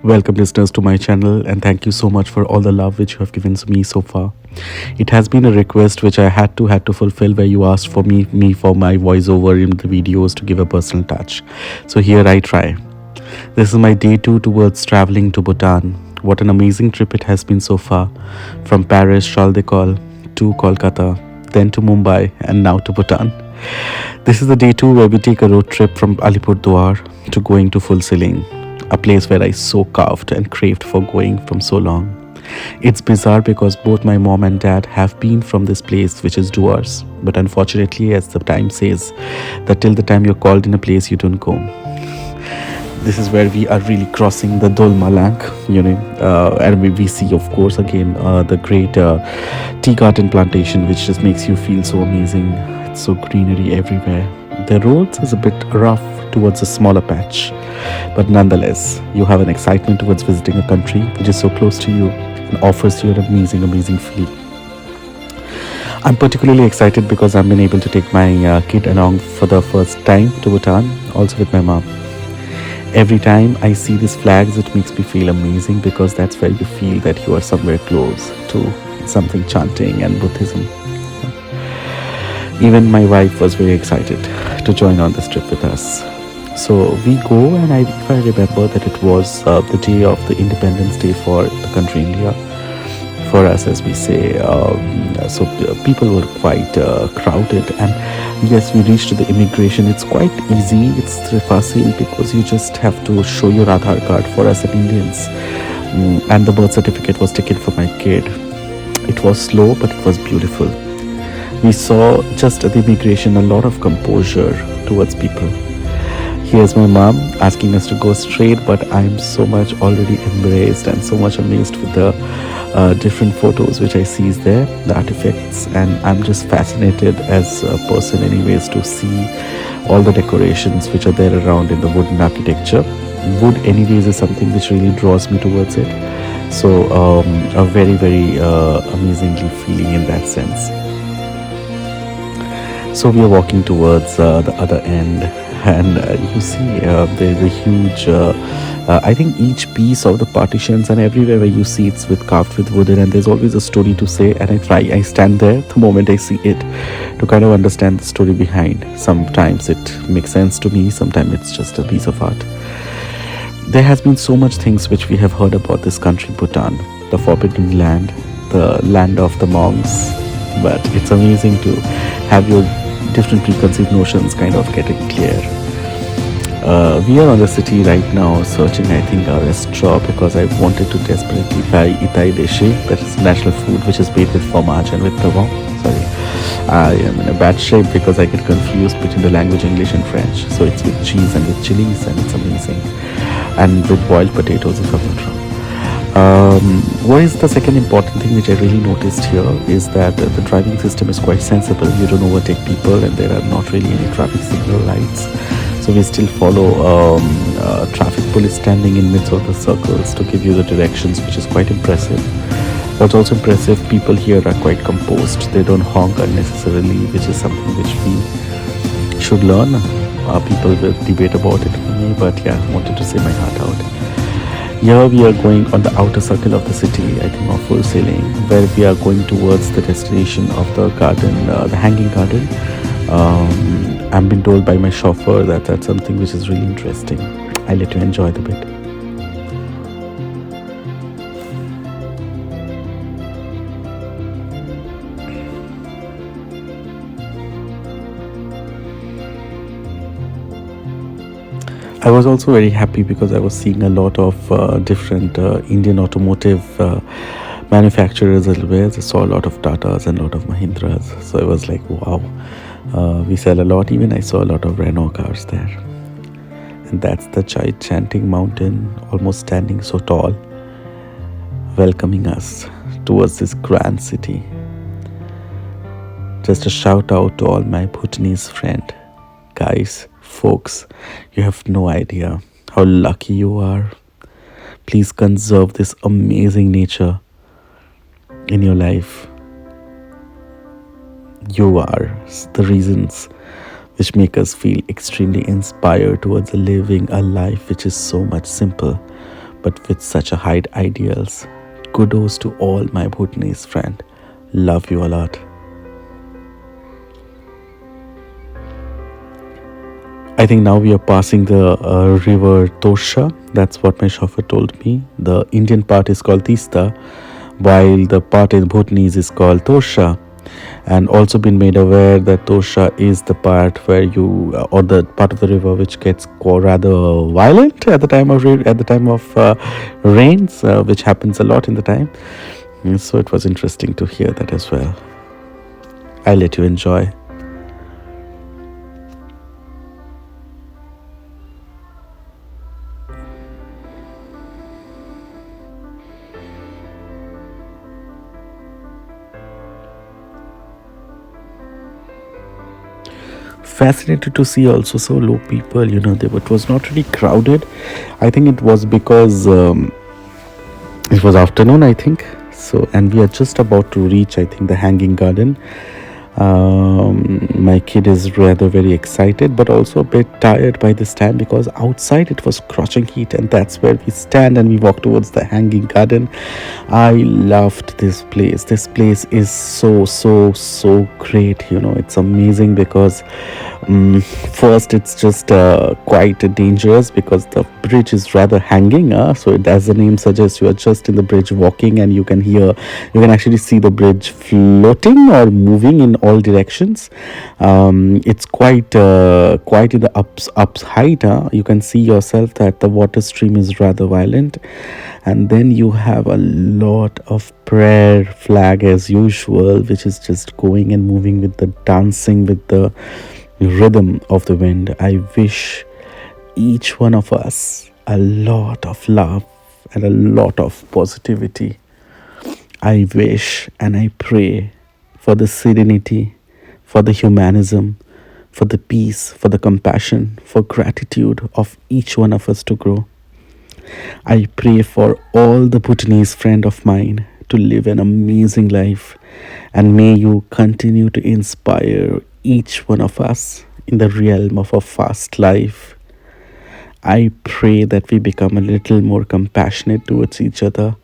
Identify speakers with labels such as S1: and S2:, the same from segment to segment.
S1: Welcome, listeners, to my channel, and thank you so much for all the love which you have given to me so far. It has been a request which I had to fulfill, where you asked for me for my voiceover in the videos to give a personal touch. So here I try. This is my day two towards traveling to Bhutan. What an amazing trip it has been so far, from Paris, Charles de Gaulle, to Kolkata, then to Mumbai, and now to Bhutan. This is the day two where we take a road trip from Alipur to going to full ceiling, a place where I so carved and craved for going from so long. It's bizarre because both my mom and dad have been from this place, which is Duars, but unfortunately, as the time says, that till the time you're called in a place, you don't go. This is where we are really crossing the Dolmalang, and we see, of course, again the great tea garden plantation, which just makes you feel so amazing. It's so greenery everywhere. The roads is a bit rough towards a smaller patch, but nonetheless, you have an excitement towards visiting a country which is so close to you and offers you an amazing, amazing feel. I'm particularly excited because I've been able to take my kid along for the first time to Bhutan, also with my mom. Every time I see these flags, it makes me feel amazing because that's where you feel that you are somewhere close to something chanting and Buddhism. Even my wife was very excited to join on this trip with us. So we go, and if I remember that it was the day of the Independence Day for the country India, for us, as we say. So people were quite crowded, and yes, we reached the immigration. It's quite easy. It's facile because you just have to show your Aadhaar card for us as Indians. And the birth certificate was taken for my kid. It was slow, but it was beautiful. We saw just at the immigration a lot of composure towards people. Here's my mom asking us to go straight, but I'm so much already embraced and so much amazed with the different photos which I see is there, the artifacts, and I'm just fascinated as a person anyways to see all the decorations which are there around in the wooden architecture. Wood anyways is something which really draws me towards it. So a very, very amazingly feeling in that sense. So we are walking towards the other end, and you see there's a huge I think each piece of the partitions and everywhere where you see it's with carved with wooden, and there's always a story to say, and I stand there the moment I see it to kind of understand the story behind. Sometimes it makes sense to me, sometimes it's just a piece of art. There has been so much things which we have heard about this country, Bhutan, the forbidden land, the land of the monks, but it's amazing to have your different preconceived notions kind of getting clear. We are on the city right now searching, I think, a restaurant because I wanted to desperately buy Itai Deshi, that is national food which is made with fromage and with tawang. Sorry, I am in a bad shape because I get confused between the language English and French. So it's with cheese and with chilies, and it's amazing. And with boiled potatoes, if I'm not wrong. What is the second important thing which I really noticed here is that the driving system is quite sensible. You don't overtake people, and there are not really any traffic signal lights. So we still follow traffic police standing in midst of the circles to give you the directions, which is quite impressive. What's also impressive, people here are quite composed. They don't honk unnecessarily, which is something which we should learn. People will debate about it for me, but yeah, I wanted to say my heart out. Here we are going on the outer circle of the city, I think of full sailing, where we are going towards the destination of the garden, the hanging garden. I've been told by my chauffeur that that's something which is really interesting. I'll let you enjoy the bit. I was also very happy because I was seeing a lot of different Indian automotive manufacturers as well. I saw a lot of Tatas and a lot of Mahindras. So I was like, wow, we sell a lot. Even I saw a lot of Renault cars there. And that's the gigantic mountain, almost standing so tall, welcoming us towards this grand city. Just a shout out to all my Bhutanese friends. Guys, folks, you have no idea how lucky you are. Please conserve this amazing nature in your life. You are the reasons which make us feel extremely inspired towards living a life which is so much simple but with such a high ideals. Kudos to all my Bhutanese friend. Love you a lot. I think now we are passing the river Tosha. That's what my chauffeur told me. The Indian part is called Tista, while the part in Bhutanese is called Tosha. And also been made aware that Tosha is the part where you, or the part of the river which gets rather violent at the time of rains, which happens a lot in the time. So it was interesting to hear that as well. I'll let you enjoy. Fascinated to see also so low people, it was not really crowded. I think it was because it was afternoon, I think. So, and we are just about to reach, I think, the hanging garden. My kid is rather very excited, but also a bit tired by this time because outside it was scorching heat, and that's where we stand and we walk towards the hanging garden. I loved this place. This place is so, so, so great. It's amazing because first it's just quite dangerous because the bridge is rather hanging. So as the name suggests, you are just in the bridge walking, and you can actually see the bridge floating or moving in all directions. It's quite in the ups height. You can see yourself that the water stream is rather violent, and then you have a lot of prayer flag as usual, which is just going and moving with the dancing with the rhythm of the wind. I wish each one of us a lot of love and a lot of positivity. I wish and I pray for the serenity, for the humanism, for the peace, for the compassion, for gratitude of each one of us to grow. I pray for all the Bhutanese friend of mine to live an amazing life, and may you continue to inspire each one of us in the realm of a fast life. I pray that we become a little more compassionate towards each other,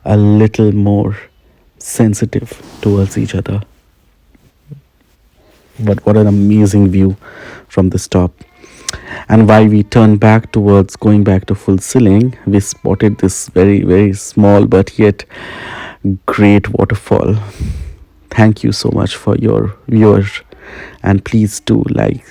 S1: a little more sensitive towards each other. But what an amazing view from this top. And while we turned back towards going back to full ceiling, we spotted this very, very small but yet great waterfall. Thank you so much for your viewers, and please do like,